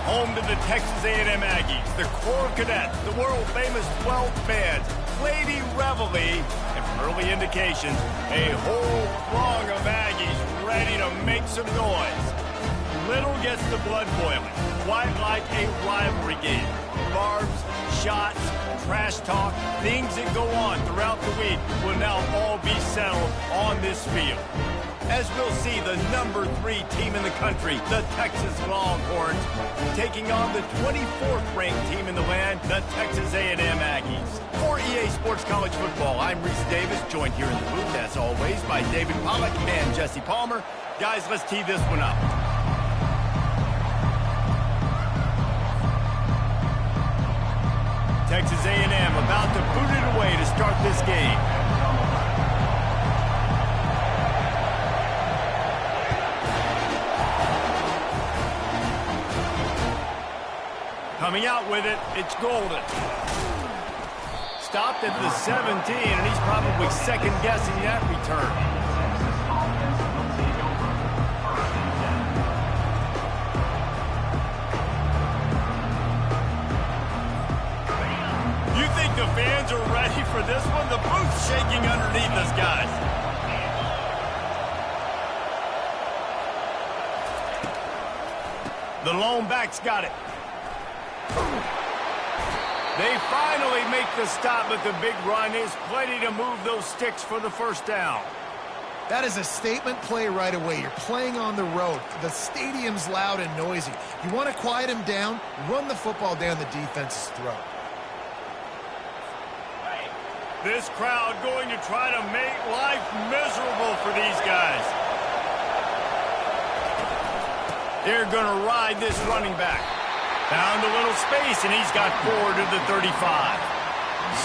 Home to the Texas A&M Aggies, the Corps Cadets, the world-famous 12 bands, Lady Reveille, and from early indications, a whole throng of Aggies ready to make some noise. Little gets the blood boiling, quite like a rivalry game. Barbs, shots, trash talk, things that go on throughout the week will now all be settled on this field. As we'll see, the number 3 team in the country, the Texas Longhorns, taking on the 24th ranked team in the land, the Texas A&M Aggies. For EA Sports College Football, I'm Reese Davis, joined here in the booth, as always, by David Pollack and Jesse Palmer. Guys, let's tee this one up. Texas A&M about to boot it away to start this game. Coming out with it, it's Golden. Stopped at the 17, and he's probably second-guessing that return. You think the fans are ready for this one? The booth's shaking underneath us, guys. The lone back's got it. They finally make the stop, but the big run is plenty to move those sticks for the first down. That is a statement play right away. You're playing on the road. The stadium's loud and noisy. You want to quiet him down, run the football down the defense's throat. This crowd going to try to make life miserable for these guys. They're going to ride this running back. Found a little space, and he's got 4 to the 35.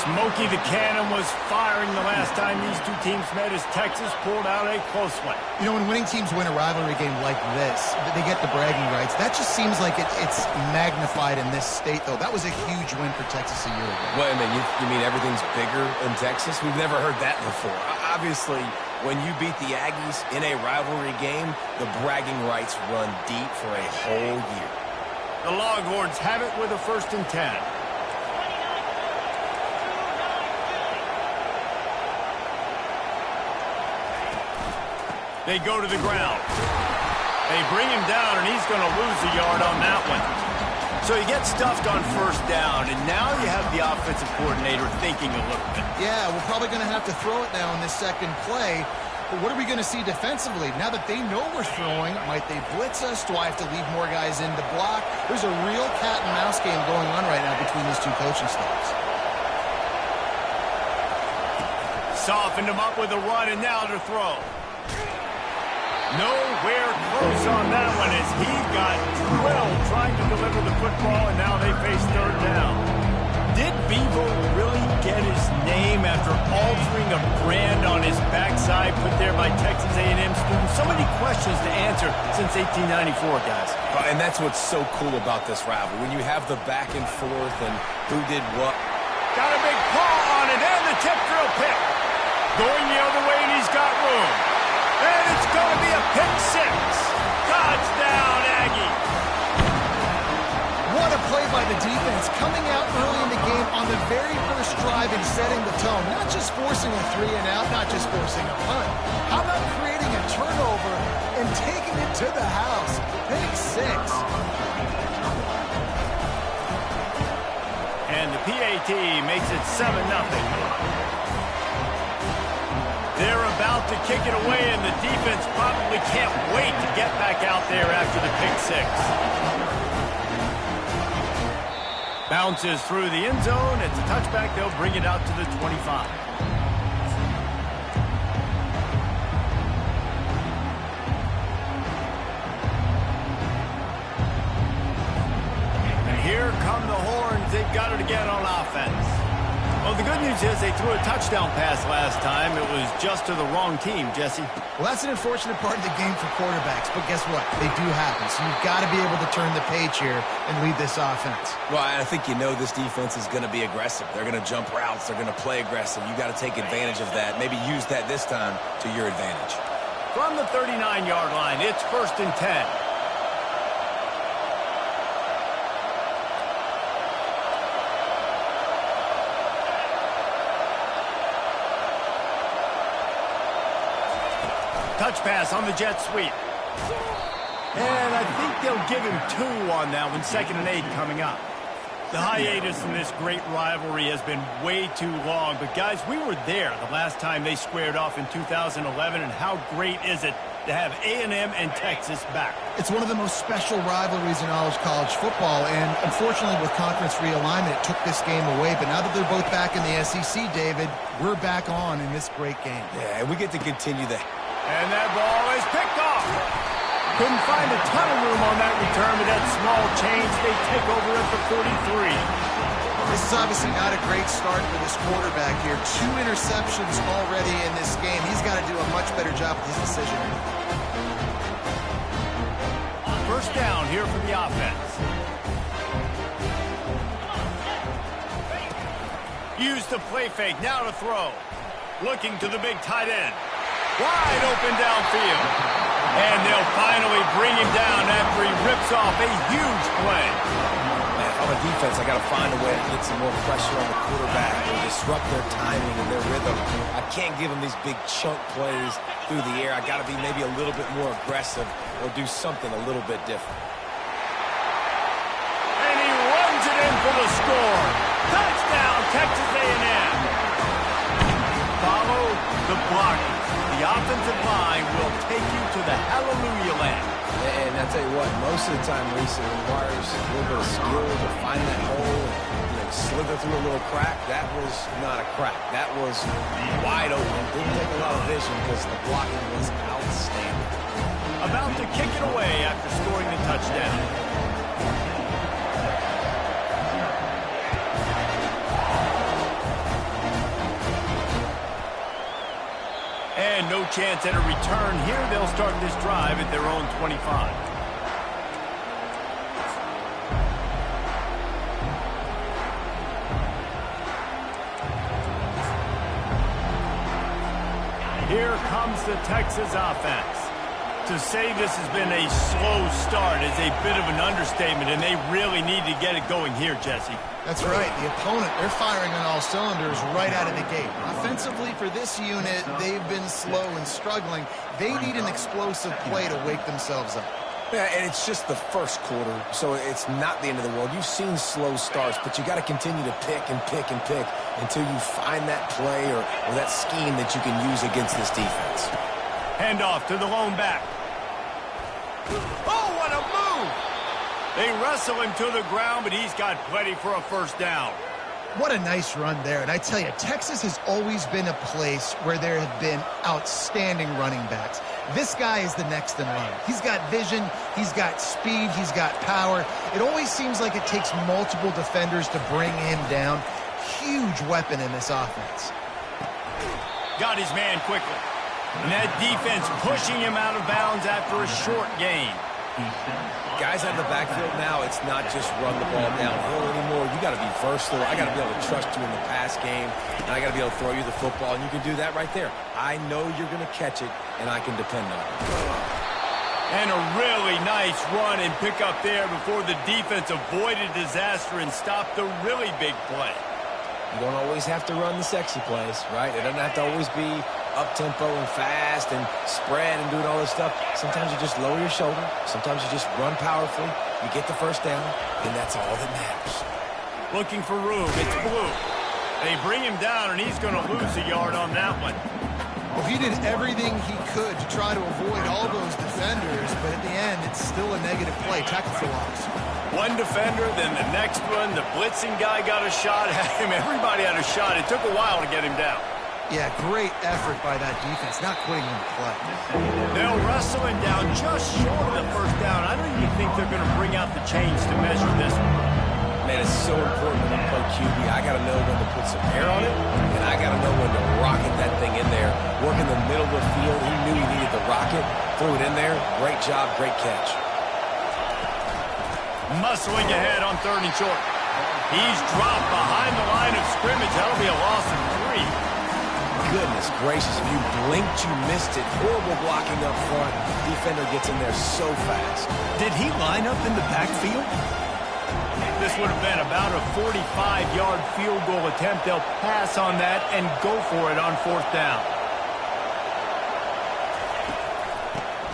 Smokey the Cannon was firing the last time these two teams met as Texas pulled out a close one. You know, when winning teams win a rivalry game like this, they get the bragging rights. That just seems like it's magnified in this state, though. That was a huge win for Texas a year ago. Wait a minute, you mean everything's bigger in Texas? We've never heard that before. Obviously, when you beat the Aggies in a rivalry game, the bragging rights run deep for a whole year. The Longhorns have it with a 1st and 10. They go to the ground. They bring him down, and he's going to lose a yard on that one. So he gets stuffed on 1st down, and now you have the offensive coordinator thinking a little bit. Yeah, we're probably going to have to throw it now in this second play. But what are we going to see defensively? Now that they know we're throwing, might they blitz us? Do I have to leave more guys in to block? There's a real cat-and-mouse game going on right now between these two coaching staffs. Softened him up with a run, and now to throw. Nowhere close on that one as he got drilled trying to deliver the football, and now they face 3rd down. Did Bevo really get his name after altering a brand on his backside put there by Texas A&M students? So many questions to answer since 1894, guys. And that's what's so cool about this rivalry. When you have the back and forth and who did what. Got a big paw on it, and the tip drill pick. Going the other way, and he's got room. And it's going to be a pick 6. Touchdown, Aggie. What a play by the defense, coming out early in the game on the very first drive and setting the tone. Not just forcing a 3-and-out, not just forcing a punt. How about creating a turnover and taking it to the house? Pick 6. And the PAT makes it 7-0. They're about to kick it away, and the defense probably can't wait to get back out there after the pick 6. Bounces through the end zone. It's a touchback. They'll bring it out to the 25. And here come the Horns. They've got it again on offense. Well, the good news is they threw a touchdown pass last time. It was just to the wrong team, Jesse. Well, that's an unfortunate part of the game for quarterbacks, but guess what? They do happen, so you've got to be able to turn the page here and lead this offense. Well, I think you know this defense is going to be aggressive. They're going to jump routes. They're going to play aggressive. You got to take advantage of that. Maybe use that this time to your advantage. From the 39-yard line, it's 1st and 10. Touch pass on the jet sweep. And I think they'll give him 2 on that one. 2nd and 8 coming up. The hiatus in this great rivalry has been way too long. But, guys, we were there the last time they squared off in 2011. And how great is it to have A&M and Texas back? It's one of the most special rivalries in all of college football. And, unfortunately, with conference realignment, it took this game away. But now that they're both back in the SEC, David, we're back on in this great game. Yeah, and we get to continue that. And that ball is picked off. Couldn't find a ton of room on that return with that small change. They take over at the 43. This is obviously not a great start for this quarterback here. 2 interceptions already in this game. He's got to do a much better job with his decision. First down here for the offense. Use the play fake. Now to throw. Looking to the big tight end. Wide open downfield. And they'll finally bring him down after he rips off a huge play. Man, if I'm a defense, I got to find a way to get some more pressure on the quarterback or disrupt their timing and their rhythm. I can't give them these big chunk plays through the air. I got to be maybe a little bit more aggressive or do something a little bit different. And he runs it in for the score. Touchdown, Texas A&M. Follow the blocking. The offensive line will take you to the hallelujah land. And I tell you what, most of the time, Lisa, it requires a little bit of skill to find that hole and slither through a little crack. That was not a crack. That was wide open. Didn't take a lot of vision because the blocking was outstanding. About to kick it away after scoring the touchdown. And no chance at a return here. They'll start this drive at their own 25. Here comes the Texas offense. To say this has been a slow start is a bit of an understatement, and they really need to get it going here, Jesse. That's right. The opponent, they're firing on all cylinders right out of the gate. Offensively for this unit, they've been slow and struggling. They need an explosive play to wake themselves up. Yeah, and it's just the first quarter, so it's not the end of the world. You've seen slow starts, but you got to continue to pick and pick and pick until you find that play or that scheme that you can use against this defense. Handoff to the lone back. Oh, what a move! They wrestle him to the ground, but he's got plenty for a first down. What a nice run there. And I tell you, Texas has always been a place where there have been outstanding running backs. This guy is the next in line. He's got vision, he's got speed, he's got power. It always seems like it takes multiple defenders to bring him down. Huge weapon in this offense. Got his man quickly. And that defense pushing him out of bounds after a short gain. Guys out of the backfield now, it's not just run the ball downhill anymore. You got to be versatile. I got to be able to trust you in the pass game, and I got to be able to throw you the football, and you can do that right there. I know you're going to catch it, and I can depend on it. And a really nice run and pick up there before the defense avoided disaster and stopped the really big play. You don't always have to run the sexy plays, right? It doesn't have to always be up-tempo and fast and spread and doing all this stuff. Sometimes you just lower your shoulder. Sometimes you just run powerfully. You get the first down, and that's all that matters. Looking for room. It's Blue. They bring him down, and he's going to lose a yard on that one. Well, he did everything he could to try to avoid all those defenders, but at the end, it's still a negative play. Tackle for loss. One defender, then the next one. The blitzing guy got a shot at him. Everybody had a shot. It took a while to get him down. Yeah, great effort by that defense, not quitting on the play. They'll wrestle him down just short of the first down. I don't even think they're going to bring out the chains to measure this one. Man, it's so important when you play QB. I got to know when to put some air on it, and I got to know when to rocket that thing in there. Work in the middle of the field. He knew he needed the rocket. Threw it in there. Great job, great catch. Muscling ahead on 3rd and short. He's dropped behind the line of scrimmage. That'll be a loss of 3. Goodness gracious, if you blinked, you missed it. Horrible blocking up front. Defender gets in there so fast. Did he line up in the backfield? This would have been about a 45-yard field goal attempt. They'll pass on that and go for it on 4th down.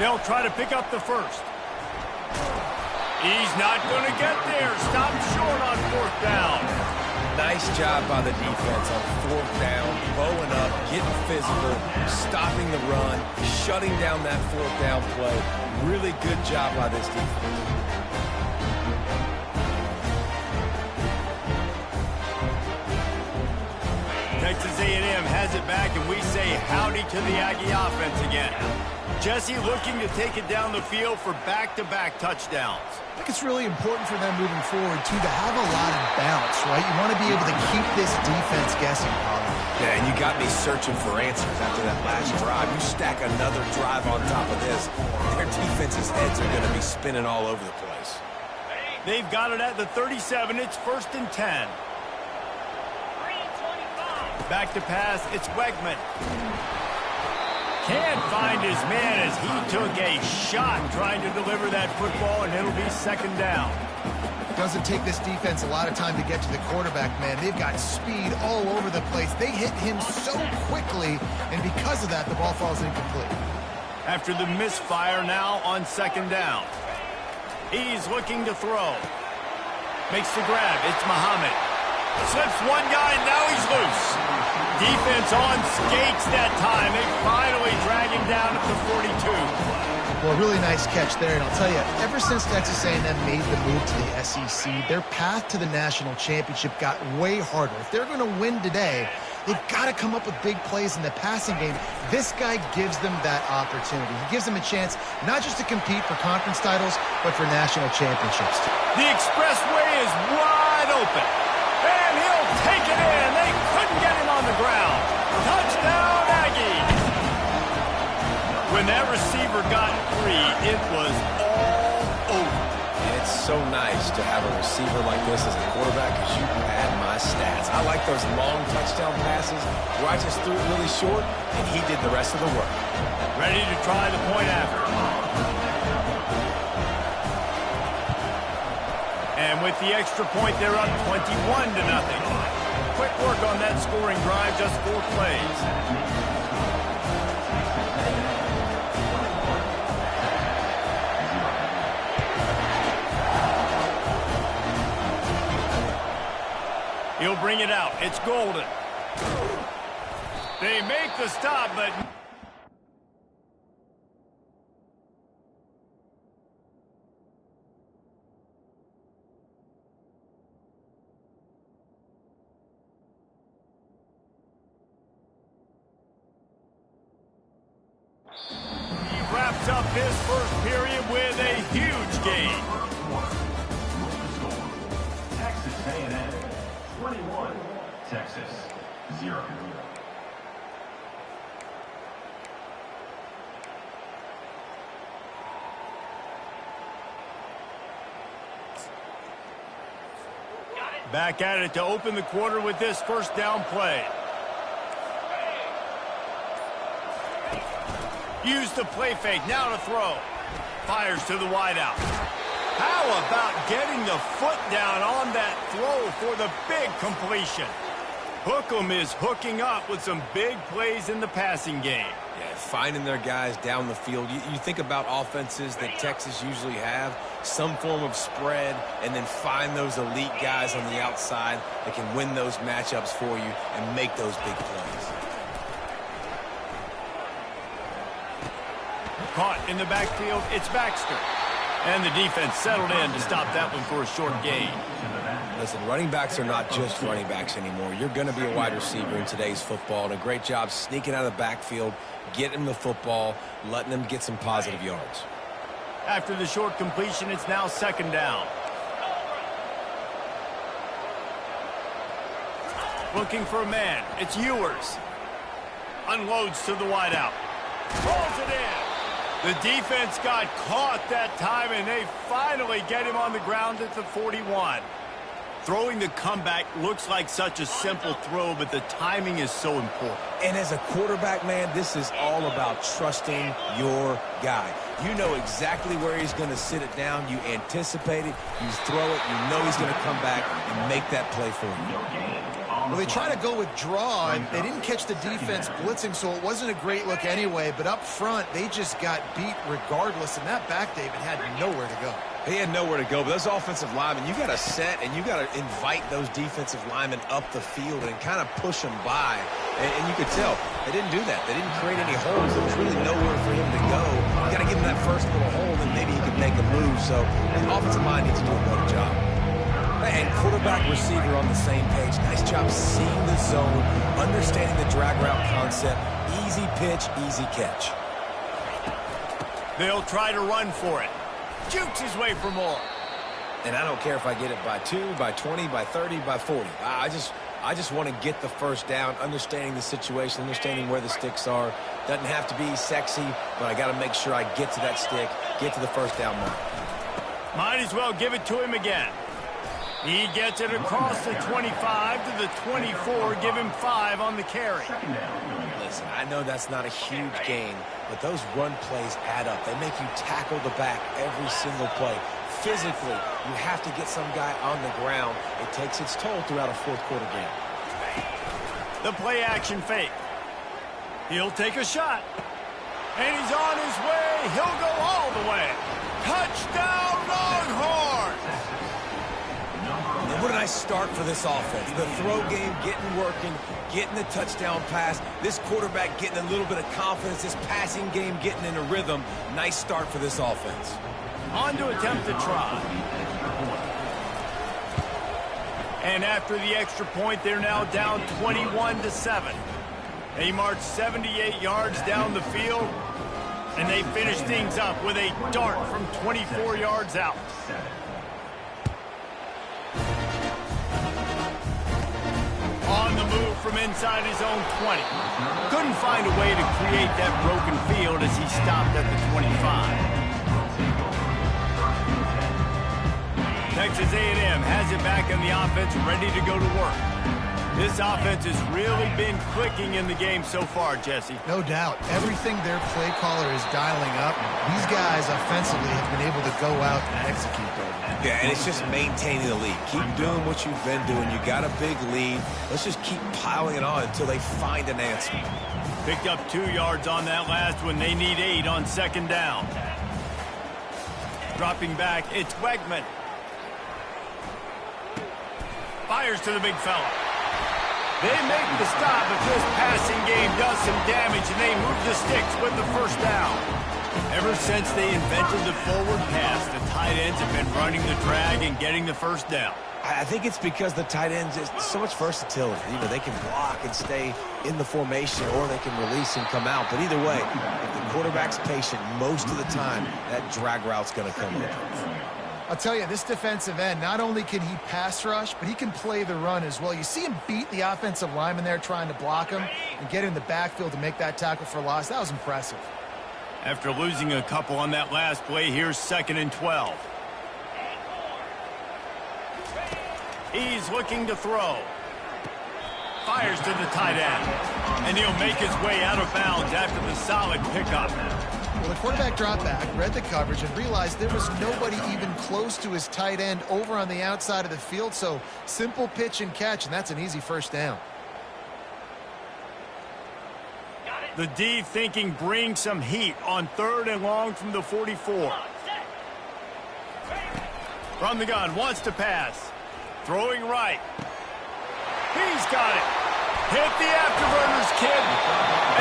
They'll try to pick up the first. He's not going to get there. Stop short on 4th down. Nice job by the defense on 4th down, bowing up, getting physical, stopping the run, shutting down that 4th down play. Really good job by this defense. Texas A&M has it back, and we say howdy to the Aggie offense again. Jesse looking to take it down the field for back-to-back touchdowns. I think it's really important for them moving forward, too, to have a lot of bounce, right? You want to be able to keep this defense guessing, Colin. Yeah, and you got me searching for answers after that last drive. You stack another drive on top of this, their defense's heads are going to be spinning all over the place. They've got it at the 37. It's 1st and 10. Back to pass, it's Wegman. Can't find his man as he took a shot trying to deliver that football, and it'll be 2nd down. Doesn't take this defense a lot of time to get to the quarterback, man. They've got speed all over the place. They hit him so quickly, and because of that, the ball falls incomplete. After the misfire, now on 2nd down. He's looking to throw. Makes the grab. It's Muhammad. Slips one guy, and now he's loose. Defense on skates that time. They finally drag him down at the 42. Well, really nice catch there, and I'll tell you, ever since Texas A&M made the move to the SEC, their path to the national championship got way harder. If they're going to win today, they've got to come up with big plays in the passing game. This guy gives them that opportunity. He gives them a chance not just to compete for conference titles, but for national championships. The expressway is wide open. And he'll take it in. They couldn't get him on the ground. Touchdown, Aggies. When that receiver got free, it was all over. And it's so nice to have a receiver like this as a quarterback because you pad my stats. I like those long touchdown passes where I just threw it really short, and he did the rest of the work. Ready to try the point after. And with the extra point, they're up 21-0. Quick work on that scoring drive, just 4 plays. He'll bring it out. It's Golden. They make the stop, but... wraps up his first period with a huge gain. Texas A&M 21, Texas 0. Back at it to open the quarter with this 1st down play. Use the play fake, now to throw. Fires to the wideout. How about getting the foot down on that throw for the big completion? Hookem is hooking up with some big plays in the passing game. Yeah, finding their guys down the field. You think about offenses that Texas usually have, some form of spread, and then find those elite guys on the outside that can win those matchups for you and make those big plays. Caught in the backfield, it's Baxter. And the defense settled in to stop that one for a short gain. Listen, running backs are not just running backs anymore. You're going to be a wide receiver in today's football, and a great job sneaking out of the backfield, getting the football, letting them get some positive yards. After the short completion, it's now 2nd down. Looking for a man. It's Ewers. Unloads to the wideout. Rolls it in. The defense got caught that time, and they finally get him on the ground at the 41. Throwing the comeback looks like such a simple throw, but the timing is so important. And as a quarterback, man, this is all about trusting your guy. You know exactly where he's going to sit it down. You anticipate it. You throw it. You know he's going to come back and make that play for you. Well, they try to go with draw, and they didn't catch the defense blitzing, so it wasn't a great look anyway. But up front, they just got beat regardless, and that back, David, had nowhere to go. He had nowhere to go, but those offensive linemen, you got to set and you got to invite those defensive linemen up the field and kind of push them by. And you could tell they didn't do that. They didn't create any holes. There was really nowhere for him to go. You got to give him that first little hole, and maybe he could make a move. So the offensive line needs to do a better job. And quarterback, receiver on the same page. Nice job seeing the zone, understanding the drag route concept. Easy pitch, easy catch. They'll try to run for it. Jukes his way for more. And I don't care if I get it by 2, by 20, by 30, by 40. I just want to get the first down, understanding the situation, understanding where the sticks are. Doesn't have to be sexy, but I got to make sure I get to that stick, get to the first down mark. Might as well give it to him again. He gets it across the 25 to the 24. Give him 5 on the carry. Listen, I know that's not a huge gain, but those run plays add up. They make you tackle the back every single play. Physically, you have to get some guy on the ground. It takes its toll throughout a fourth quarter game. The play action fake. He'll take a shot. And he's on his way. He'll go all the way. Touchdown, Longhorns! And what a nice start for this offense. The throw game getting working, getting the touchdown pass. This quarterback getting a little bit of confidence. This passing game getting in a rhythm. Nice start for this offense. On to attempt to try. And after the extra point, they're now down 21-7. They march 78 yards down the field, and they finish things up with a dart from 24 yards out. On the move from inside his own 20. Couldn't find a way to create that broken field as he stopped at the 25. Texas A&M has it back in the offense, ready to go to work. This offense has really been clicking in the game so far, Jesse. No doubt. Everything their play caller is dialing up, these guys offensively have been able to go out and execute those. Yeah, and it's just maintaining the lead. Keep doing what you've been doing. You got a big lead. Let's just keep piling it on until they find an answer. Picked up 2 yards on that last one. They need 8 on second down. Dropping back, it's Wegman. Fires to the big fella. They make the stop, but this passing game does some damage, and they move the sticks with the first down. Ever since they invented the forward pass, the tight ends have been running the drag and getting the first down. I think it's because the tight ends is so much versatility. You know, they can block and stay in the formation, or they can release and come out. But either way, if the quarterback's patient most of the time, that drag route's going to come in. I'll tell you, this defensive end, not only can he pass rush, but he can play the run as well. You see him beat the offensive lineman there trying to block him and get in the backfield to make that tackle for loss. That was impressive. After losing a couple on that last play, here's 2nd and 12. He's looking to throw. Fires to the tight end. And he'll make his way out of bounds after the solid pickup. Well, the quarterback dropped back, read the coverage, and realized there was nobody even close to his tight end over on the outside of the field. So simple pitch and catch, and that's an easy first down. The D thinking bring some heat on 3rd and long from the 44. From the gun, wants to pass. Throwing right. He's got it. Hit the afterburners, kid.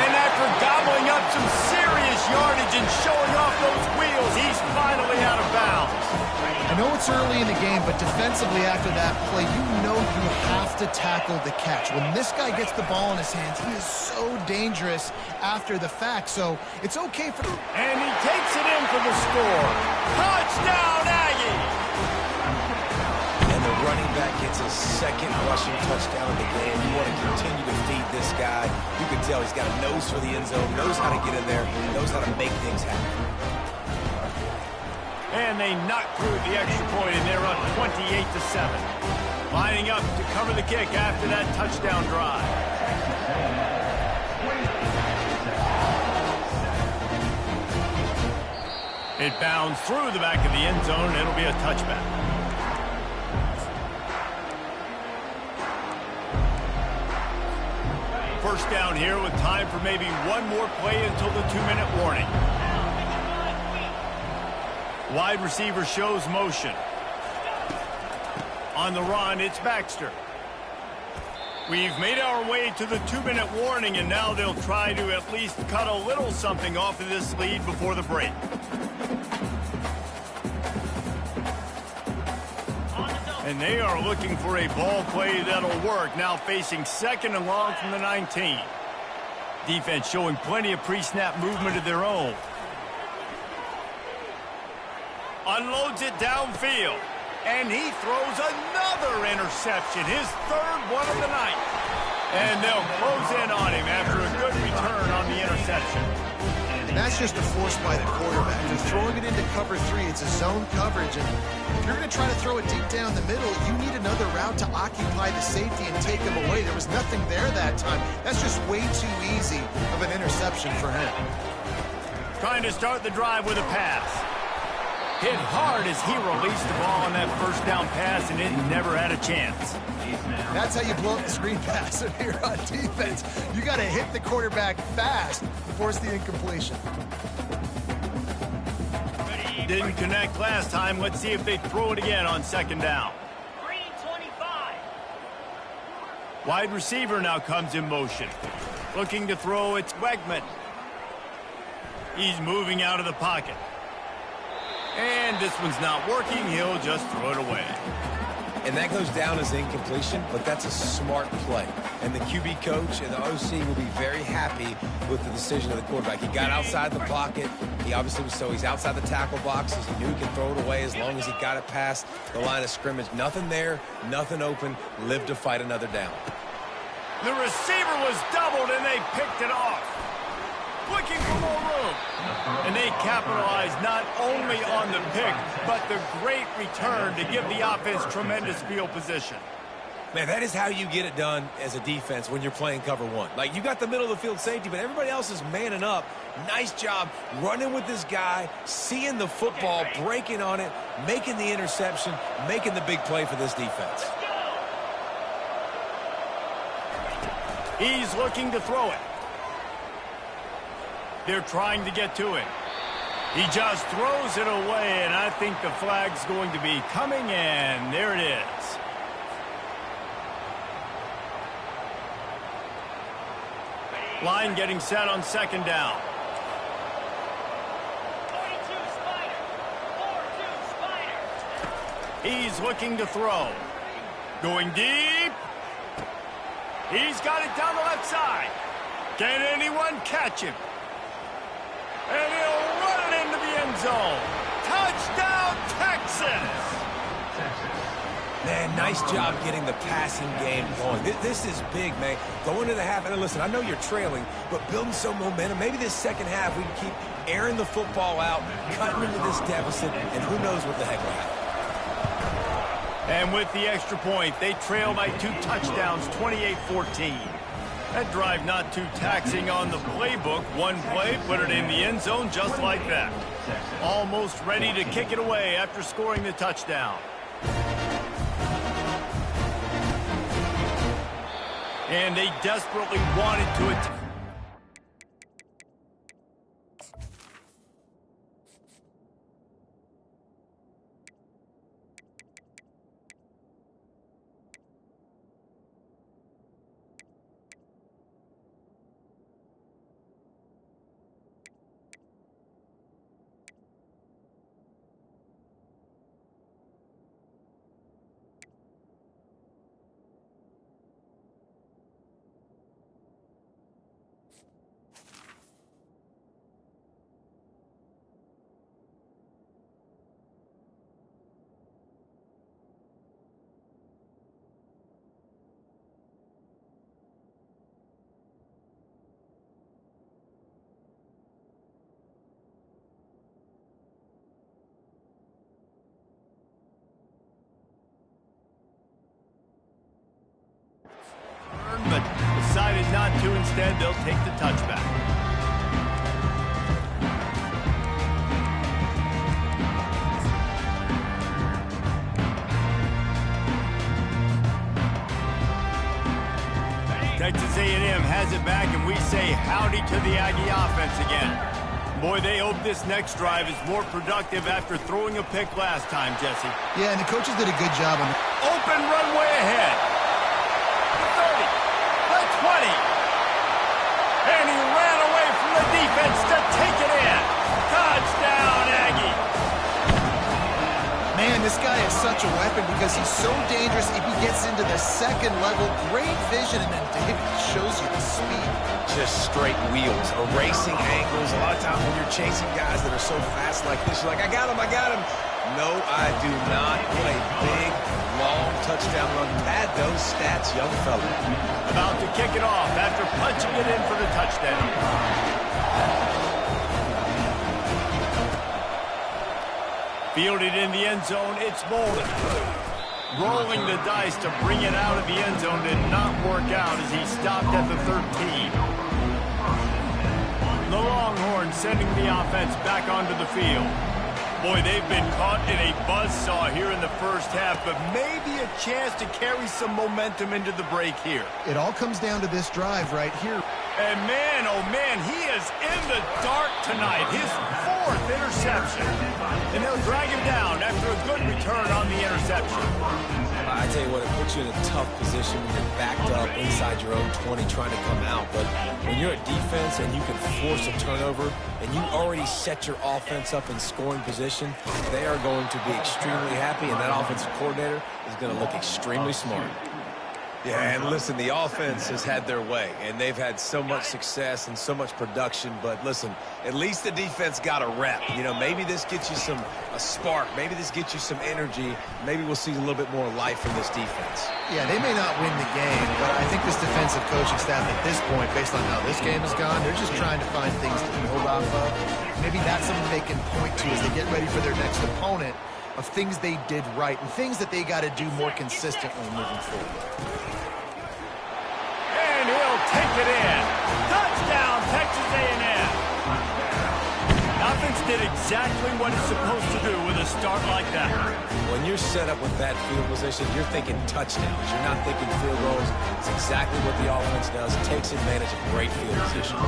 And after gobbling up some serious yardage and showing off those wheels, he's finally out of bounds. I know it's early in the game, but defensively after that play, you know you have to tackle the catch. When this guy gets the ball in his hands, he is so dangerous after the fact. So it's okay for... And he takes it in for the score. Touchdown, Aggies! Running back gets his 2nd rushing touchdown of the game. You want to continue to feed this guy. You can tell he's got a nose for the end zone, knows how to get in there, knows how to make things happen. And they knock through the extra point, and they're up 28-7. Lining up to cover the kick after that touchdown drive. It bounds through the back of the end zone, and it'll be a touchback. first down here with time for maybe one more play until the 2-minute warning. Wide receiver shows motion. On the run, it's Baxter. We've made our way to the 2-minute warning, and now they'll try to at least cut a little something off of this lead before the break. And they are looking for a ball play that'll work, now facing 2nd and long from the 19. Defense showing plenty of pre-snap movement of their own. Unloads it downfield. And he throws another interception, his 3rd one of the night. And they'll close in on him after a good return on the interception. And that's just a force by the quarterback. They're throwing it into cover 3. It's a zone coverage. And if you're going to try to throw it deep down the middle, you need another route to occupy the safety and take him away. There was nothing there that time. That's just way too easy of an interception for him. Trying to start the drive with a pass. Hit hard as he released the ball on that first down pass, and it never had a chance. That's how you blow up the screen pass if you're on defense. You got to hit the quarterback fast to force the incompletion. Didn't connect last time. Let's see if they throw it again on 2nd down. 325. Wide receiver now comes in motion. Looking to throw, it's Wegman. He's moving out of the pocket. And this one's not working. He'll just throw it away. And that goes down as incompletion, but that's a smart play. And the QB coach and the OC will be very happy with the decision of the quarterback. He got outside the pocket. He obviously was he's outside the tackle boxes. He knew he could throw it away as long as he got it past the line of scrimmage. Nothing there, nothing open. Live to fight another down. The receiver was doubled, and they picked it off. Looking for more room. And they capitalized not only on the pick, but the great return to give the offense tremendous field position. Man, that is how you get it done as a defense when you're playing cover 1. Like, you got the middle of the field safety, but everybody else is manning up. Nice job running with this guy, seeing the football, breaking on it, making the interception, making the big play for this defense. He's looking to throw it. They're trying to get to him. He just throws it away, and I think the flag's going to be coming in. There it is. Line getting set on 2nd down. 42 Spider. 4-2 Spider. He's looking to throw. Going deep. He's got it down the left side. Can anyone catch him? And he'll run it into the end zone. Touchdown, Texas! Man, nice job getting the passing game going. This is big, man. Going to the half, and listen, I know you're trailing, but building some momentum. Maybe this second half we can keep airing the football out, cutting into this deficit, and who knows what the heck will happen. And with the extra point, they trail by 2 touchdowns, 28-14. That drive not too taxing on the playbook. One play, put it in the end zone just like that. Almost ready to kick it away after scoring the touchdown. And they desperately wanted to attack. But decided not to. Instead, they'll take the touchback. Texas A&M has it back, and we say howdy to the Aggie offense again. Boy, they hope this next drive is more productive after throwing a pick last time, Jesse. Yeah, and the coaches did a good job on it. Open runway ahead. The 30, the 20. And he ran away from the defense to take it in. Touchdown, Aggie. Man, this guy is such a weapon because he's so dangerous if he gets into the second level. Great vision, and then David shows you the speed. Just straight wheels, erasing angles. A lot of times when you're chasing guys that are so fast like this, you're like, I got him, I got him. No, I do not. What a big, long touchdown run. Pad those stats, young fella. About to kick it off after punching it in for the touchdown. Fielded in the end zone, it's Bolden. Rolling the dice to bring it out of the end zone did not work out as he stopped at the 13. The Longhorns sending the offense back onto the field. Boy, they've been caught in a buzzsaw here in the first half, but maybe a chance to carry some momentum into the break here. It all comes down to this drive right here. And man, oh man, he is in the dark tonight. His 4th interception. And they'll drag him down after a good return on the interception. I tell you what, it puts you in a tough position when you're backed up inside your own 20 trying to come out. But when you're a defense and you can force a turnover and you already set your offense up in scoring position, they are going to be extremely happy, and that offensive coordinator is going to look extremely smart. Yeah, and listen, the offense has had their way, and they've had so much success and so much production. But listen, at least the defense got a rep. You know, maybe this gets you a spark. Maybe this gets you some energy. Maybe we'll see a little bit more life from this defense. Yeah, they may not win the game, but I think this defensive coaching staff at this point, based on how this game has gone, they're just trying to find things to build off of. Maybe that's something they can point to as they get ready for their next opponent, of things they did right and things that they got to do more consistently moving forward. And he'll take it in. Touchdown, Texas A&M. Offense did exactly what it's supposed to do with a start like that. When you're set up with that field position, you're thinking touchdowns. You're not thinking field goals. It's exactly what the offense does. Takes advantage of great field position.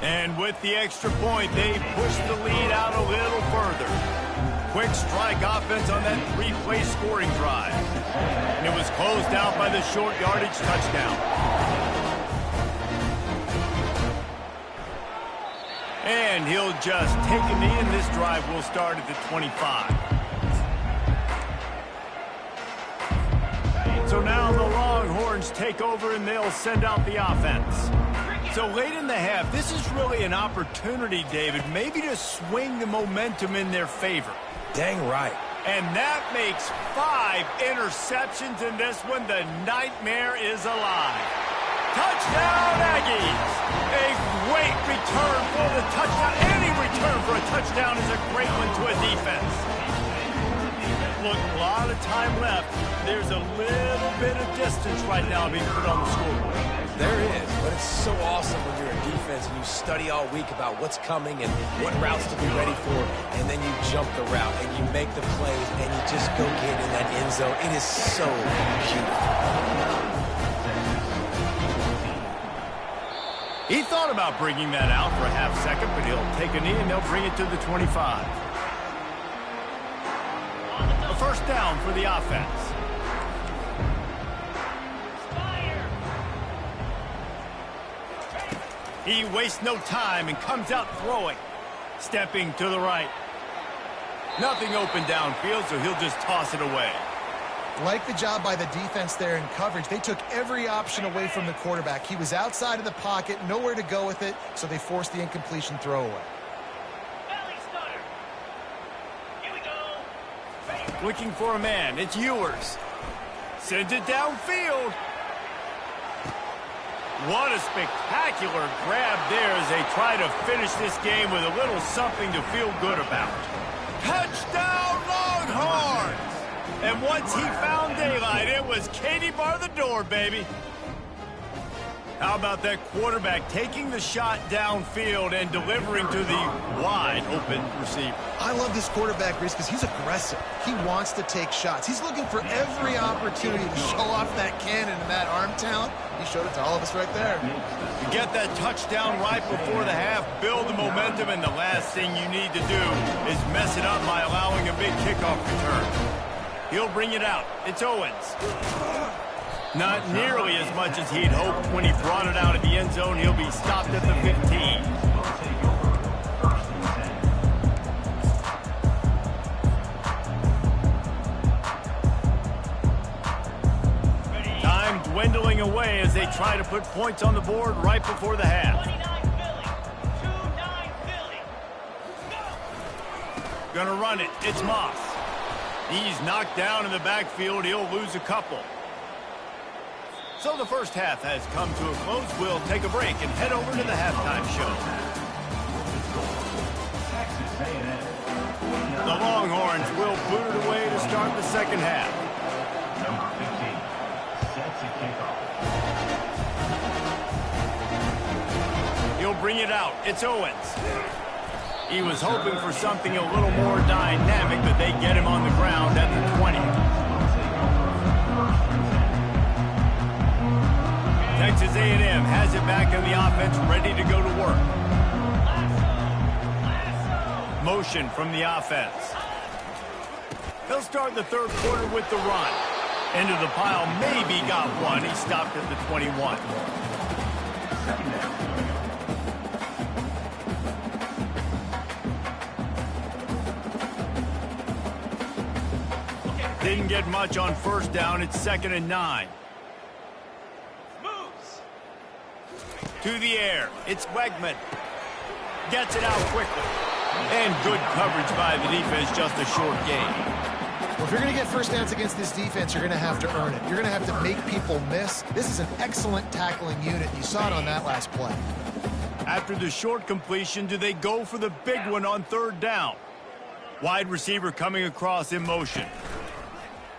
And with the extra point, they push the lead out a little further. Quick strike offense on that 3-play scoring drive. And it was closed out by the short yardage touchdown. And he'll just take a knee, and this drive will start at the 25. So now the Longhorns take over, and they'll send out the offense. So late in the half, this is really an opportunity, David, maybe to swing the momentum in their favor. Dang right. And that makes 5 interceptions in this one. The nightmare is alive. Touchdown, Aggies! A great return for the touchdown. Any return for a touchdown is a great one to a defense. Look, a lot of time left. There's a little bit of distance right now being put on the scoreboard. There is, but it's so awesome when you're a defense and you study all week about what's coming and what routes to be ready for, and then you jump the route and you make the plays and you just go get in that end zone. It is so beautiful. He thought about bringing that out for a half second, but he'll take a knee and they'll bring it to the 25. A first down for the offense. He wastes no time and comes out throwing. Stepping to the right. Nothing open downfield, so he'll just toss it away. Like the job by the defense there in coverage. They took every option away from the quarterback. He was outside of the pocket, nowhere to go with it, so they forced the incompletion throwaway. Looking for a man. It's Ewers. Sends it downfield. What a spectacular grab there as they try to finish this game with a little something to feel good about. Touchdown, Longhorns! And once he found daylight, it was Katie bar the door, baby. How about that quarterback taking the shot downfield and delivering to the wide open receiver? I love this quarterback, Reese, because he's aggressive. He wants to take shots. He's looking for every opportunity to show off that cannon and that arm talent. He showed it to all of us right there. You get that touchdown right before the half, build the momentum, and the last thing you need to do is mess it up by allowing a big kickoff return. He'll bring it out. It's Owens. Not nearly as much as he'd hoped when he brought it out at the end zone. He'll be stopped at the 15. Time dwindling away as they try to put points on the board right before the half. 29 Philly. 2-9 Philly. Gonna run it. It's Moss. He's knocked down in the backfield. He'll lose a couple. So the first half has come to a close. We'll take a break and head over to the halftime show. The Longhorns will boot it away to start the second half. Number 15 sets a kickoff. He'll bring it out. It's Owens. He was hoping for something a little more dynamic, but they get him on the ground at the 20. Texas A&M has it back in the offense, ready to go to work. Motion from the offense. They'll start the third quarter with the run. Into the pile, maybe got one. He stopped at the 21. Didn't get much on first down. It's 2nd and 9. To the air. It's Wegman. Gets it out quickly. And good coverage by the defense, just a short gain. Well, if you're going to get first downs against this defense, you're going to have to earn it. You're going to have to make people miss. This is an excellent tackling unit. You saw it on that last play. After the short completion, do they go for the big one on third down? Wide receiver coming across in motion.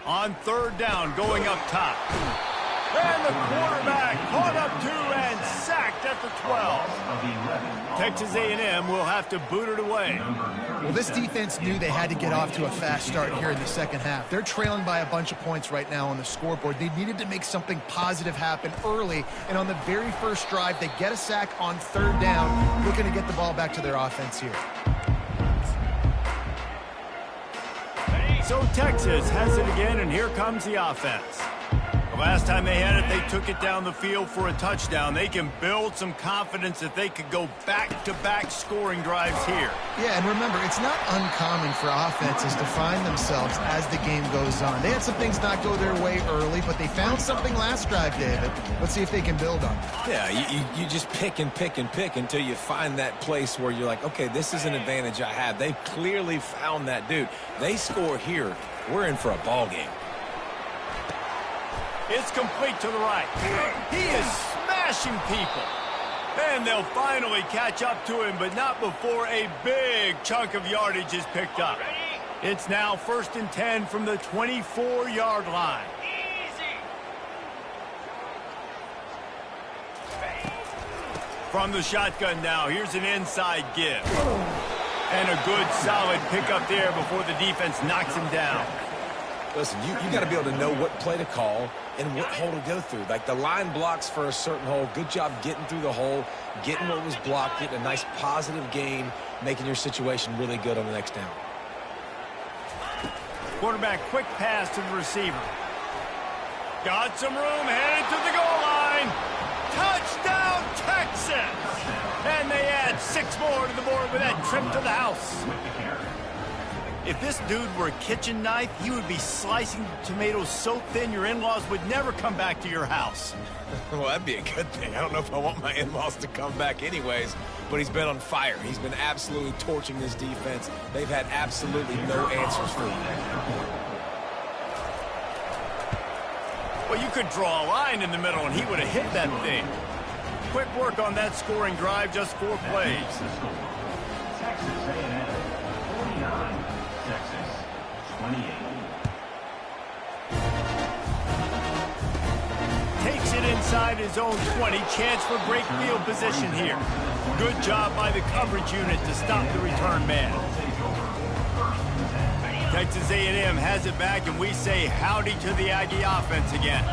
On third down, going up top. And the quarterback caught up to and sacked at the 12. Texas A&M will have to boot it away. Well, this defense knew they had to get off to a fast start here in the second half. They're trailing by a bunch of points right now on the scoreboard. They needed to make something positive happen early, and on the very first drive, they get a sack on third down, looking to get the ball back to their offense here. So Texas has it again, and here comes the offense. The last time they had it, they took it down the field for a touchdown. They can build some confidence that they could go back-to-back scoring drives here. Yeah, and remember, it's not uncommon for offenses to find themselves as the game goes on. They had some things not go their way early, but they found something last drive, David. Let's see if they can build on it. Yeah, you just pick and pick and pick until you find that place where you're like, okay, this is an advantage I have. They clearly found that dude. They score here, we're in for a ball game. It's complete to the right. He is smashing people. And they'll finally catch up to him, but not before a big chunk of yardage is picked up. It's now 1st and 10 from the 24-yard line. From the shotgun now, here's an inside give. And a good solid pickup there before the defense knocks him down. Listen, you got to be able to know what play to call and what hole to go through. Like the line blocks for a certain hole. Good job getting through the hole, getting what was blocked, getting a nice positive gain, making your situation really good on the next down. Quarterback quick pass to the receiver. Got some room, headed to the goal line. Touchdown, Texas! And they add 6 more to the board with that trip to the house. If this dude were a kitchen knife, he would be slicing tomatoes so thin your in-laws would never come back to your house. Well, that'd be a good thing. I don't know if I want my in-laws to come back anyways, but he's been on fire. He's been absolutely torching this defense. They've had absolutely no answers for him. Well, you could draw a line in the middle, and he would have hit that thing. Quick work on that scoring drive, just 4 plays. Texas A&M 49, Texas 28. Takes it inside. inside his own 20. Chance for great field position here. Good job by the coverage unit to stop the return man. Texas A&M has it back, and we say howdy to the Aggie offense again.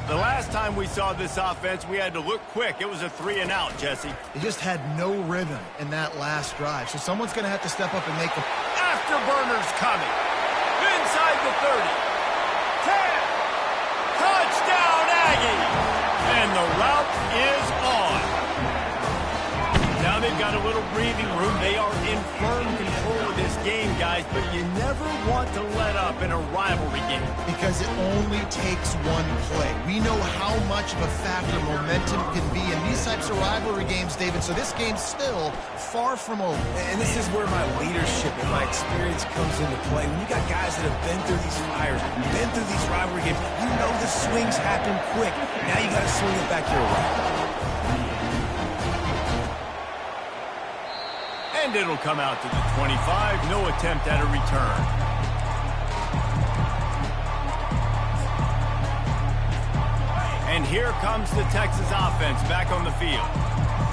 The last time we saw this offense, we had to look quick. It was a 3-and-out, Jesse. They just had no rhythm in that last drive, so someone's going to have to step up and make a... Afterburners coming. Inside the 30. 10. Touchdown, Aggie. And the route is on. Now they've got a little breathing room. They are in firm control of this game, guys, but you never want to let up in a rivalry game. Because it only takes one play. We know how much of a factor momentum can be in these types of rivalry games, David, so this game's still far from over. And this is where my leadership and my experience comes into play. When you got guys that have been through these fires, been through these rivalry games, you know the swings happen quick. Now you got to swing it back your way. And it'll come out to the 25. No attempt at a return. And here comes the Texas offense back on the field.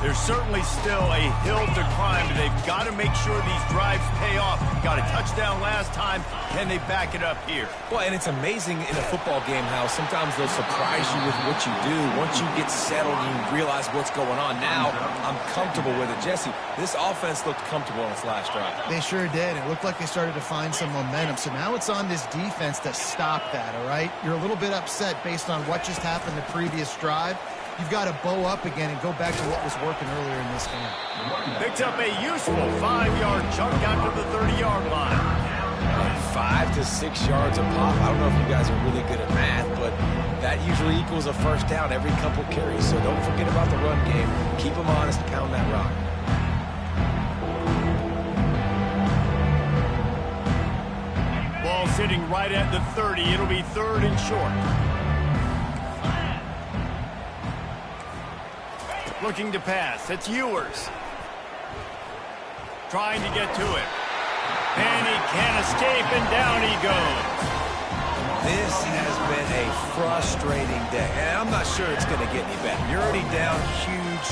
There's certainly still a hill to climb, but they've got to make sure these drives pay off. Got a touchdown last time. Can they back it up here? Well, and it's amazing in a football game how sometimes they'll surprise you with what you do. Once you get settled and you realize what's going on, now I'm comfortable with it. Jesse, this offense looked comfortable on its last drive. They sure did. It looked like they started to find some momentum. So now it's on this defense to stop that, all right? You're a little bit upset based on what just happened the previous drive. You've got to bow up again and go back to what was working earlier in this game. Picks up a useful 5-yard chunk out to the 30-yard line. 5 to 6 yards a pop. I don't know if you guys are really good at math, but that usually equals a first down every couple carries. So don't forget about the run game. Keep them honest, pound that rock. Ball sitting right at the 30. It'll be 3rd and short. Looking to pass. It's Ewers. Trying to get to it. And he can't escape, and down he goes. This has been a frustrating day, and I'm not sure it's going to get any better. You're already down huge.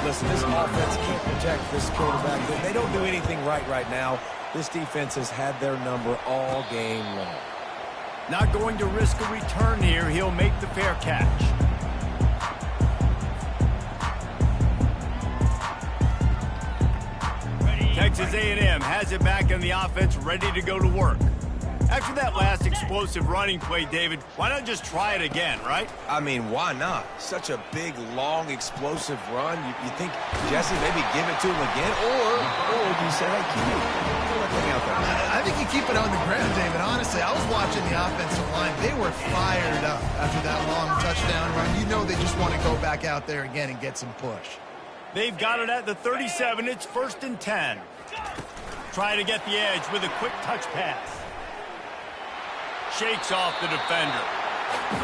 Listen, this offense can't protect this quarterback. They don't do anything right now. This defense has had their number all game long. Not going to risk a return here. He'll make the fair catch. Texas A&M has it back in the offense, ready to go to work. After that last explosive running play, David, why not just try it again, right? I mean, why not? Such a big, long, explosive run. You think, Jesse, maybe give it to him again? Or do you say, hey, keep it out there? I think you keep it on the ground, David. Honestly, I was watching the offensive line. They were fired up after that long touchdown run. You know they just want to go back out there again and get some push. They've got it at the 37. It's 1st and 10. Try to get the edge with a quick touch pass. Shakes off the defender.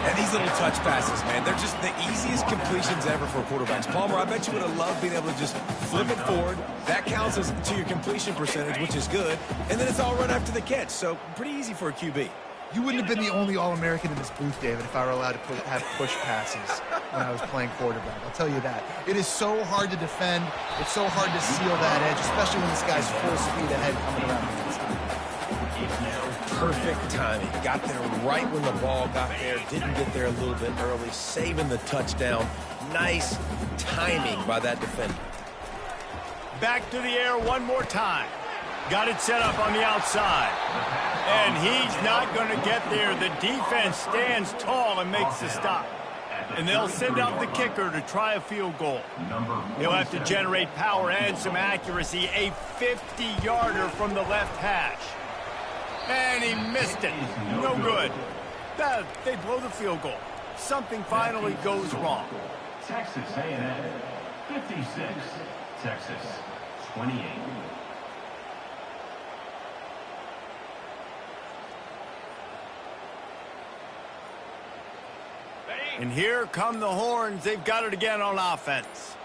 And these little touch passes, man, they're just the easiest completions ever for quarterbacks. Palmer, I bet you would have loved being able to just flip it forward. That counts as to your completion percentage, which is good. And then it's all run after the catch. So pretty easy for a QB. You wouldn't have been the only All-American in this booth, David, if I were allowed to have push passes when I was playing quarterback. I'll tell you that. It is so hard to defend. It's so hard to seal that edge, especially when this guy's full speed ahead coming around the inside. Perfect timing. Got there right when the ball got there. Didn't get there a little bit early. Saving the touchdown. Nice timing by that defender. Back to the air one more time. Got it set up on the outside. And he's not going to get there. The defense stands tall and makes the stop. And they'll send out the kicker to try a field goal. He'll have to generate power and some accuracy. A 50-yarder from the left hash. And he missed it. No good. They blow the field goal. Something finally goes wrong. Texas A&M 56, Texas 28. And here come the horns. They've got it again on offense.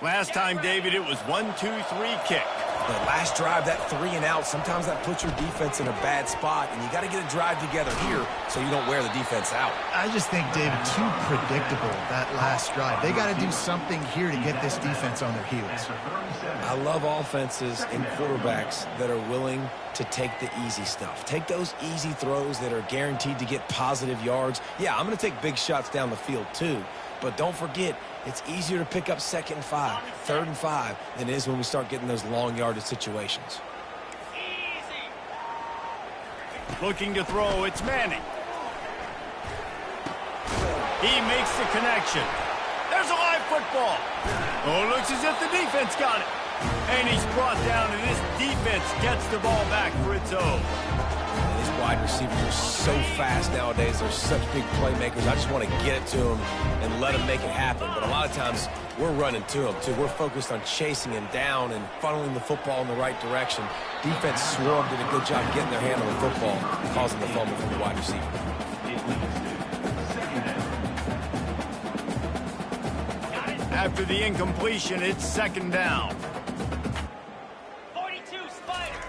Last time, David, it was 1-2-3 kick. The last drive, that 3 and out, sometimes that puts your defense in a bad spot, and you got to get a drive together here so you don't wear the defense out. I just think, David, too predictable, that last drive. They got to do something here to get this defense on their heels. I love offenses and quarterbacks that are willing to take the easy stuff. Take those easy throws that are guaranteed to get positive yards. Yeah, I'm going to take big shots down the field too, but don't forget, it's easier to pick up 2nd and 5, 3rd and 5 than it is when we start getting those long yardage situations. Looking to throw, it's Manning. He makes the connection. There's a live football. Oh, it looks as if the defense got it. And he's brought down, and this defense gets the ball back for its own. These wide receivers are so fast nowadays. They're such big playmakers. I just want to get it to them and let them make it happen. But a lot of times, we're running to them, too. We're focused on chasing him down and funneling the football in the right direction. Defense swarmed, did a good job getting their hand on the football, causing the fumble from the wide receiver. After the incompletion, it's 2nd down. 42 Spider.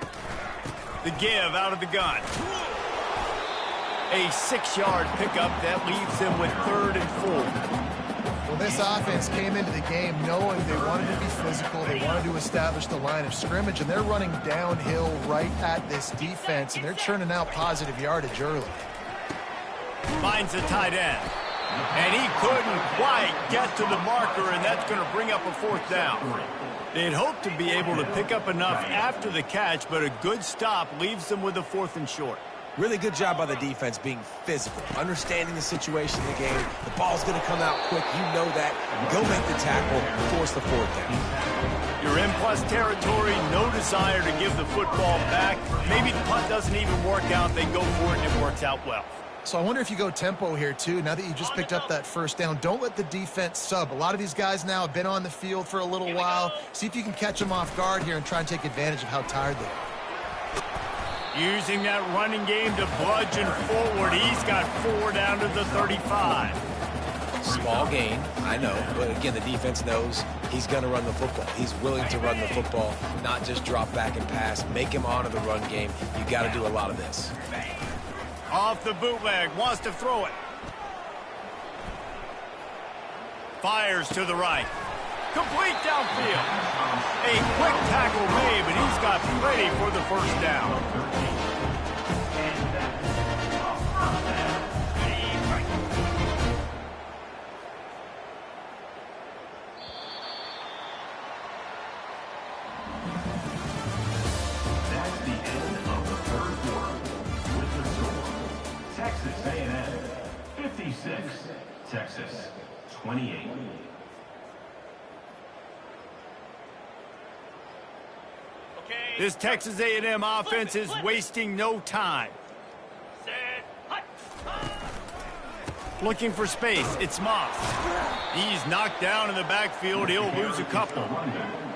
The give out of the gun. A 6-yard pickup that leaves them with 3rd and 4. Well, this offense came into the game knowing they wanted to be physical, they wanted to establish the line of scrimmage, and they're running downhill right at this defense, and they're churning out positive yardage early. Finds the tight end. And he couldn't quite get to the marker, and that's going to bring up a 4th down. They'd hoped to be able to pick up enough after the catch, but a good stop leaves them with a 4th and short. Really good job by the defense being physical, understanding the situation in the game. The ball's going to come out quick. You know that. Go make the tackle, force the 4th down. You're in plus territory, no desire to give the football back. Maybe the punt doesn't even work out. They go for it, and it works out well. So I wonder if you go tempo here, too, now that you just picked up that 1st down. Don't let the defense sub. A lot of these guys now have been on the field for a little while. See if you can catch them off guard here and try and take advantage of how tired they are. Using that running game to bludgeon forward. He's got 4 down to the 35. Small gain, I know, but again, the defense knows he's going to run the football. He's willing to run the football, not just drop back and pass. Make him honor the run game. You got to do a lot of this. Off the bootleg, wants to throw it. Fires to the right. Complete downfield. A quick tackle made, but he's got plenty for the 1st down. That's the end of the 3rd quarter. With the score, Texas A&M 56, Texas 28. This Texas A&M offense is wasting no time. Looking for space, it's Moss. He's knocked down in the backfield, he'll lose a couple.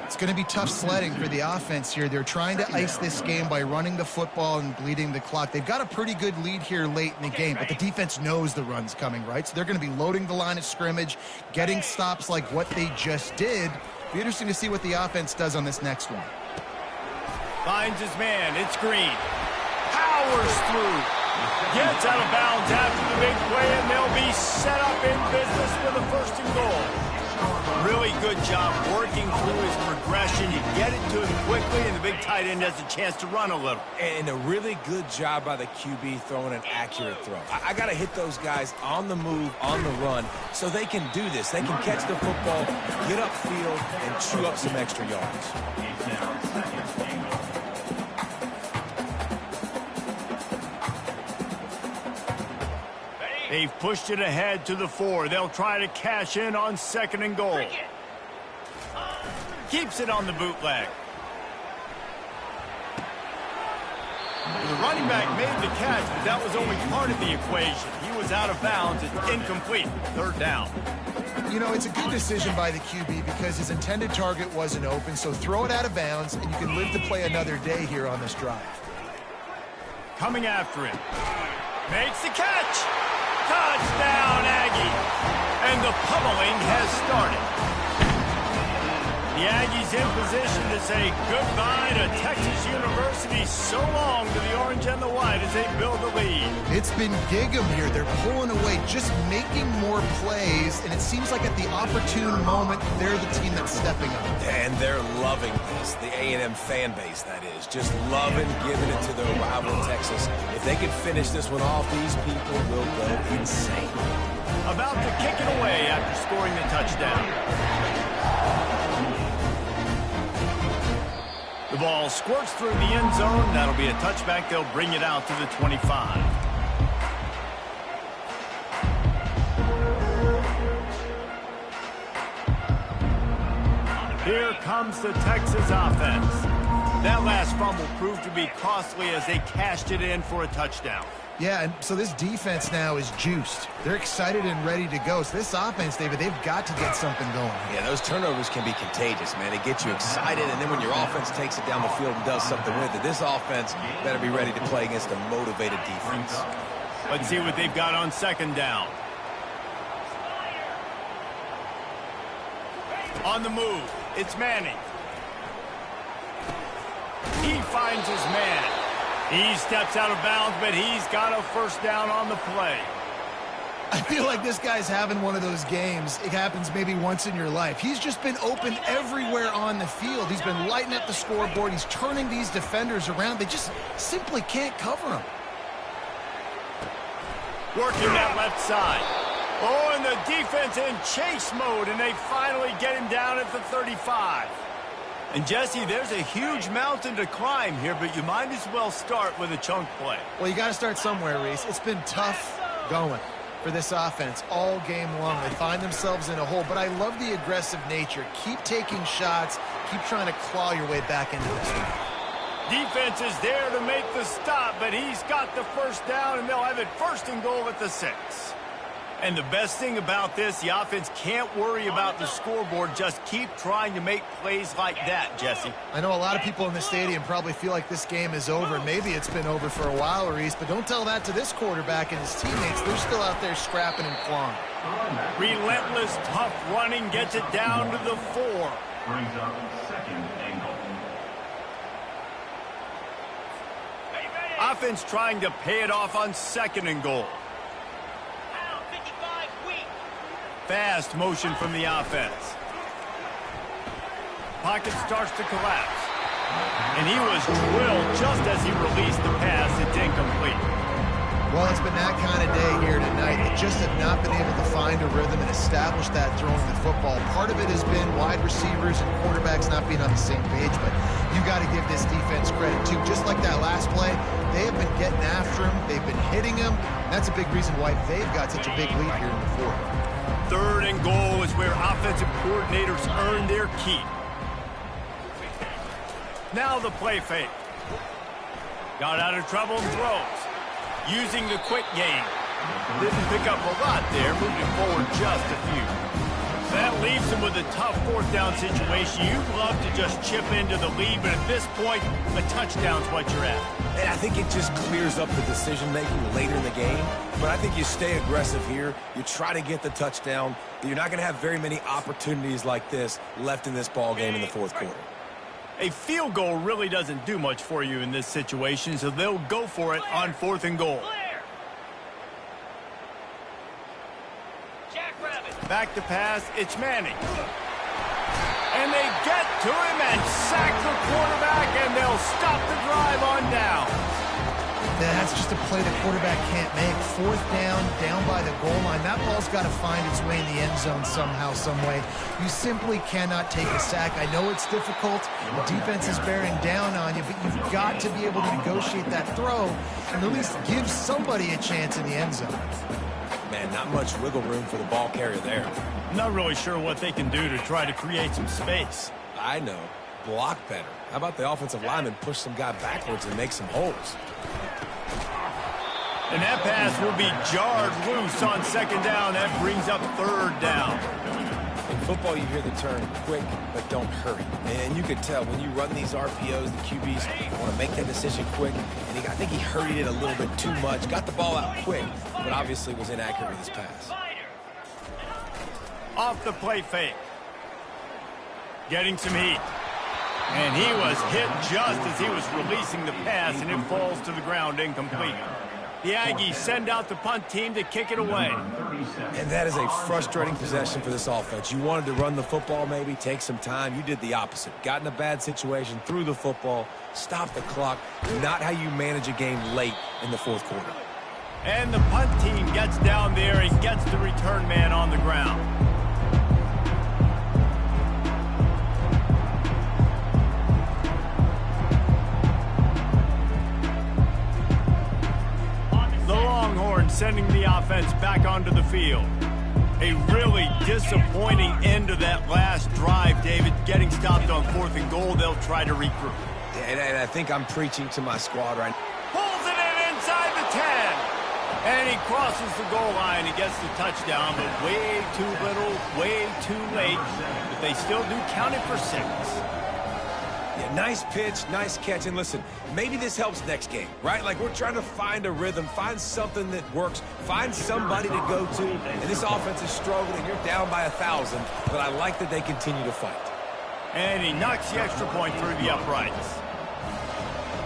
It's going to be tough sledding for the offense here. They're trying to ice this game by running the football and bleeding the clock. They've got a pretty good lead here late in the game, but the defense knows the run's coming, right? So they're going to be loading the line of scrimmage, getting stops like what they just did. Be interesting to see what the offense does on this next one. Finds his man, it's Green. Powers through. Gets out of bounds after the big play, and they'll be set up in business with a 1st and goal. Really good job working through his progression. You get it to him quickly, and the big tight end has a chance to run a little. And a really good job by the QB throwing an accurate throw. I got to hit those guys on the move, on the run, so they can do this. They can catch the football, get upfield, and chew up some extra yards. They've pushed it ahead to the 4. They'll try to cash in on 2nd and goal. Keeps it on the bootleg. The running back made the catch, but that was only part of the equation. He was out of bounds. It's incomplete. 3rd down. You know, it's a good decision by the QB because his intended target wasn't open, so throw it out of bounds, and you can live to play another day here on this drive. Coming after him. Makes the catch. Touchdown, Aggie. And the pummeling has started. The Aggies in position to say goodbye to Texas University. So long to the orange and the white as they build the lead. It's been gig 'em here. They're pulling away, just making more plays, and it seems like at the opportune moment, they're the team that's stepping up. And they're loving this. The A&M fan base, that is. Just loving giving it to their rival Texas. If they can finish this one off, these people will go insane. About to kick it away after scoring the touchdown. The ball squirts through the end zone. That'll be a touchback. They'll bring it out to the 25. Here comes the Texas offense. That last fumble proved to be costly as they cashed it in for a touchdown. Yeah, and so this defense now is juiced. They're excited and ready to go. So this offense, David, they've got to get something going. Yeah, those turnovers can be contagious, man. They get you excited, and then when your offense takes it down the field and does something with it, this offense better be ready to play against a motivated defense. Let's see what they've got on second down. On the move, it's Manning. He finds his man. He steps out of bounds, but he's got a first down on the play. I feel like this guy's having one of those games. It happens maybe once in your life. He's just been open everywhere on the field. He's been lighting up the scoreboard. He's turning these defenders around. They just simply can't cover him. Working that left side. Oh, and the defense in chase mode, and they finally get him down at the 35. And, Jesse, there's a huge mountain to climb here, but you might as well start with a chunk play. Well, you got to start somewhere, Reese. It's been tough going for this offense all game long. They find themselves in a hole, but I love the aggressive nature. Keep taking shots. Keep trying to claw your way back into this one. Defense is there to make the stop, but he's got the first down, and they'll have it first and goal at the 6. And the best thing about this, the offense can't worry about the scoreboard. Just keep trying to make plays like that, Jesse. I know a lot of people in the stadium probably feel like this game is over. Maybe it's been over for a while, Reese, but don't tell that to this quarterback and his teammates. They're still out there scrapping and clawing. Relentless, tough running gets it down to the 4. Brings up second and goal. Offense trying to pay it off on second and goal. Fast motion from the offense. Pocket starts to collapse. And he was drilled just as he released the pass. It's incomplete. Well, it's been that kind of day here tonight. They just have not been able to find a rhythm and establish that throwing the football. Part of it has been wide receivers and quarterbacks not being on the same page, but you got to give this defense credit too. Just like that last play, they have been getting after him. They've been hitting him. That's a big reason why they've got such a big lead here in the 4th. Third and goal is where offensive coordinators earn their keep. Now the play fake. Got out of trouble and throws. Using the quick game. Didn't pick up a lot there, moving forward just a few. That leaves them with a tough 4th down situation. You'd love to just chip into the lead, but at this point, a touchdown's what you're at. And I think it just clears up the decision-making later in the game. But I think you stay aggressive here. You try to get the touchdown. You're not going to have very many opportunities like this left in this ball game in the 4th quarter. A field goal really doesn't do much for you in this situation, so they'll go for it on 4th and goal. Back to pass, it's Manning. And they get to him and sack the quarterback, and they'll stop the drive on down. That's just a play the quarterback can't make. 4th down by the goal line. That ball's got to find its way in the end zone somehow, some way. You simply cannot take a sack. I know it's difficult. The defense is bearing down on you, but you've got to be able to negotiate that throw and at least give somebody a chance in the end zone. Man, not much wiggle room for the ball carrier there. Not really sure what they can do to try to create some space. I know. Block better. How about the offensive lineman push some guy backwards and make some holes? And that pass will be jarred loose on second down. That brings up 3rd down. In football, you hear the term quick, but don't hurry. And you could tell when you run these RPOs, the QBs want to make that decision quick. And I think he hurried it a little bit too much. Got the ball out quick, but obviously was inaccurate with his pass. Off the play fake. Getting some heat. And he was hit just as he was releasing the pass, and it falls to the ground incomplete. The Aggies send out the punt team to kick it away. And that is a frustrating possession for this offense. You wanted to run the football, maybe take some time. You did the opposite. Got in a bad situation, threw the football, stopped the clock. Not how you manage a game late in the fourth quarter. And the punt team gets down there and gets the return man on the ground. Sending the offense back onto the field. A really disappointing end to that last drive, David. Getting stopped on 4th and goal, they'll try to regroup. And I think I'm preaching to my squad right now. Pulls it in inside the 10. And he crosses the goal line and gets the touchdown, but way too little, way too late. But they still do count it for 6. Yeah, nice pitch, nice catch. And listen, maybe this helps next game, right? Like, we're trying to find a rhythm, find something that works, find somebody to go to. And this offense is struggling. You're down by 1,000, but I like that they continue to fight. And he knocks the extra point through the uprights.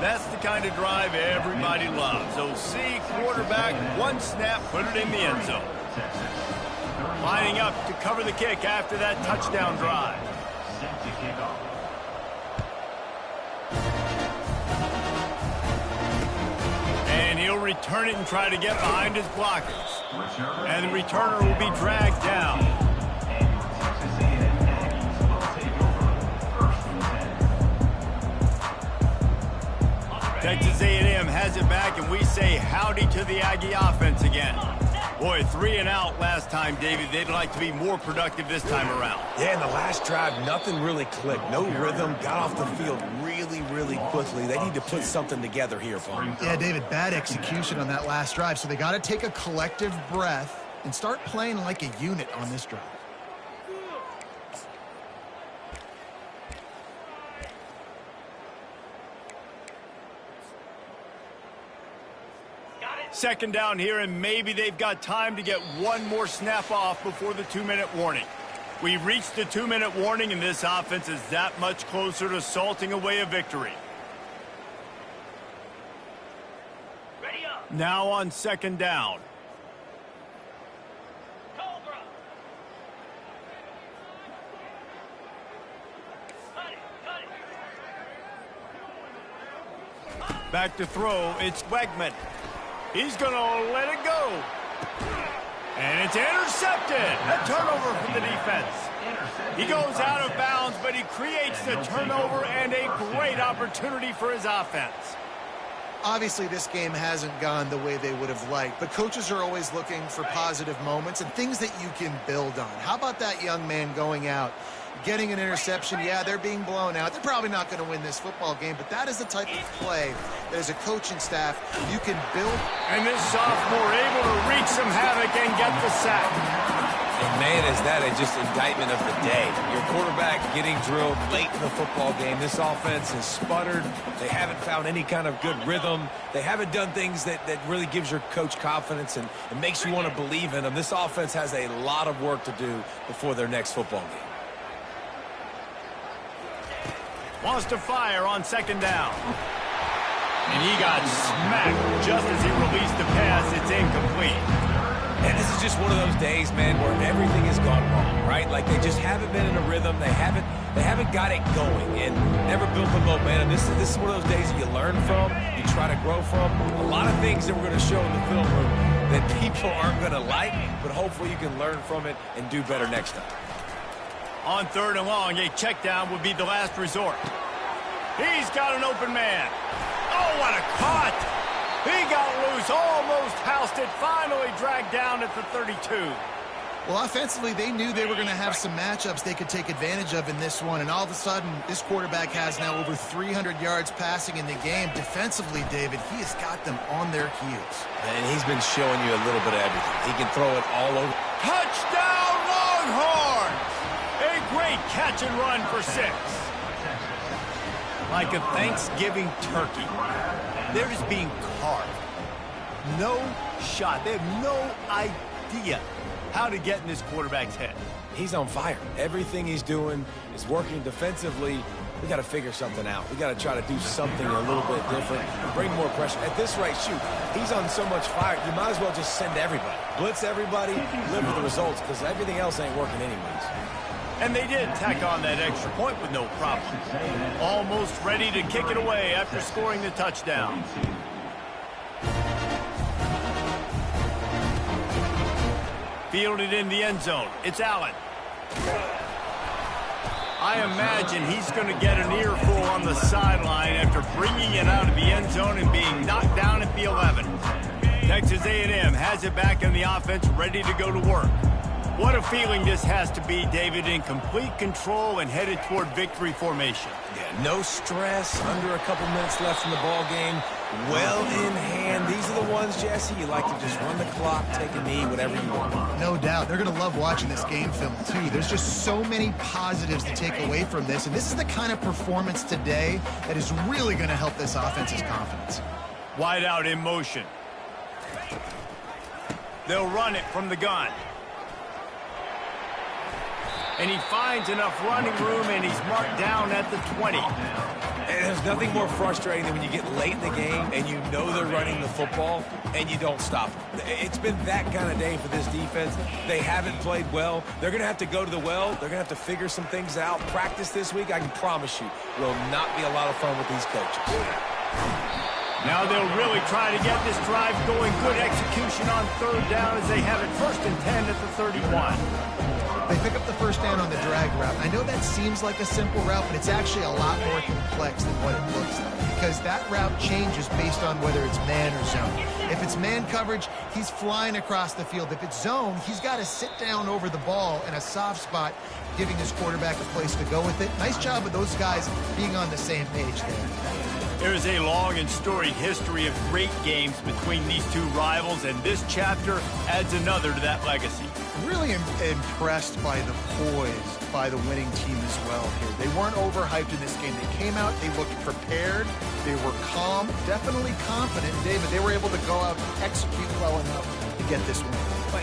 That's the kind of drive everybody loves. OC, quarterback, one snap, put it in the end zone. Lining up to cover the kick after that touchdown drive. Set to kick off. And he'll return it and try to get behind his blockers. And the returner will be dragged down. Texas A&M has it back, and we say howdy to the Aggie offense again. Boy, 3 and out last time, David. They'd like to be more productive this time around. Yeah, in the last drive, nothing really clicked. No rhythm, got off the field really, really quickly. They need to put something together here for them. Yeah, David, bad execution on that last drive, so they got to take a collective breath and start playing like a unit on this drive. Second down here, and maybe they've got time to get one more snap off before the 2-minute warning. We reached the 2-minute warning, and this offense is that much closer to salting away a victory. Ready up. Now on second down. Cobra. Cut it. Back to throw, it's Wegman. He's going to let it go. And it's intercepted. A turnover from the defense. He goes out of bounds, but he creates the turnover and a great opportunity for his offense. Obviously, this game hasn't gone the way they would have liked, but coaches are always looking for positive moments and things that you can build on. How about that young man going out, getting an interception? Yeah, they're being blown out. They're probably not going to win this football game, but that is the type of play that as a coaching staff you can build. And this sophomore able to wreak some havoc and get the sack. And man, is that just indictment of the day. Your quarterback getting drilled late in the football game. This offense has sputtered. They haven't found any kind of good rhythm. They haven't done things that really gives your coach confidence and makes you want to believe in them. This offense has a lot of work to do before their next football game. Wants to fire on second down. And he got smacked just as he released the pass. It's incomplete. And this is just one of those days, man, where everything has gone wrong, right? Like, they just haven't been in a rhythm. They haven't got it going and never built the momentum. This is one of those days that you learn from, you try to grow from. A lot of things that we're going to show in the film room that people aren't going to like, but hopefully you can learn from it and do better next time. On third and long, a check down would be the last resort. He's got an open man. Oh, what a cut! He got loose, almost housed it, finally dragged down at the 32. Well, offensively, they knew they were going to have some matchups they could take advantage of in this one, and all of a sudden, this quarterback has now over 300 yards passing in the game. Defensively, David, he has got them on their heels. And he's been showing you a little bit of everything. He can throw it all over. Touchdown, Longhorns! A great catch and run for 6. Like a Thanksgiving turkey, they're just being carved. No shot. They have no idea how to get in this quarterback's head. he's on fire. Everything he's doing is working defensively. We got to figure something out. We got to try to do something a little bit different and bring more pressure. At this rate, shoot, he's on so much fire, you might as well just send everybody. Blitz everybody, live with the results, because everything else ain't working anyways. And they did tack on that extra point with no problem. Almost ready to kick it away after scoring the touchdown. Fielded in the end zone. It's Allen. I imagine he's going to get an earful on the sideline after bringing it out of the end zone and being knocked down at the 11. Texas A&M has it back in the offense, ready to go to work. What a feeling this has to be, David, in complete control and headed toward victory formation. Yeah, no stress, under a couple minutes left in the ball game, well in hand. These are the ones, Jesse, you like to just run the clock, take a knee, whatever you want. No doubt. They're going to love watching this game film, too. There's just so many positives to take away from this, and this is the kind of performance today that is really going to help this offense's confidence. Wide out in motion. They'll run it from the gun. And he finds enough running room, and he's marked down at the 20. And there's nothing more frustrating than when you get late in the game and you know they're running the football and you don't stop them. It's been that kind of day for this defense. They haven't played well. They're going to have to go to the well. They're going to have to figure some things out. Practice this week, I can promise you, will not be a lot of fun with these coaches. Now they'll really try to get this drive going. Good execution on third down as they have it 1st and 10 at the 31. They pick up the first down on the drag route. I know that seems like a simple route, but it's actually a lot more complex than what it looks like, because that route changes based on whether it's man or zone. If it's man coverage, he's flying across the field. If it's zone, he's got to sit down over the ball in a soft spot, giving his quarterback a place to go with it. Nice job of those guys being on the same page there. There is a long and storied history of great games between these two rivals, and this chapter adds another to that legacy. Really impressed by the poise by the winning team as well here. They weren't overhyped in this game. They came out, they looked prepared, they were calm, definitely confident. David, they were able to go out and execute well enough to get this win.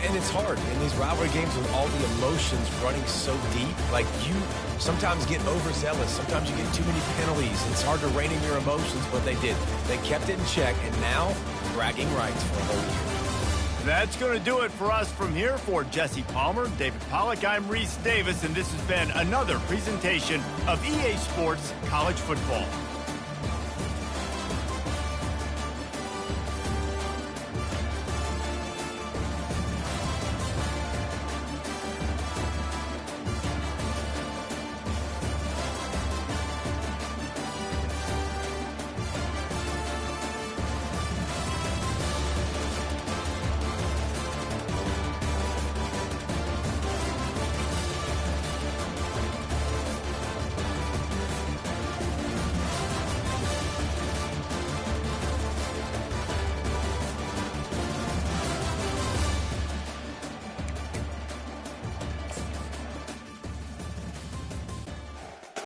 And it's hard in these rivalry games with all the emotions running so deep. Like, you sometimes get overzealous. Sometimes you get too many penalties. It's hard to rein in your emotions, but they did. They kept it in check, and now bragging rights for a whole year. That's going to do it for us from here. For Jesse Palmer, David Pollack, I'm Reese Davis, and this has been another presentation of EA Sports College Football.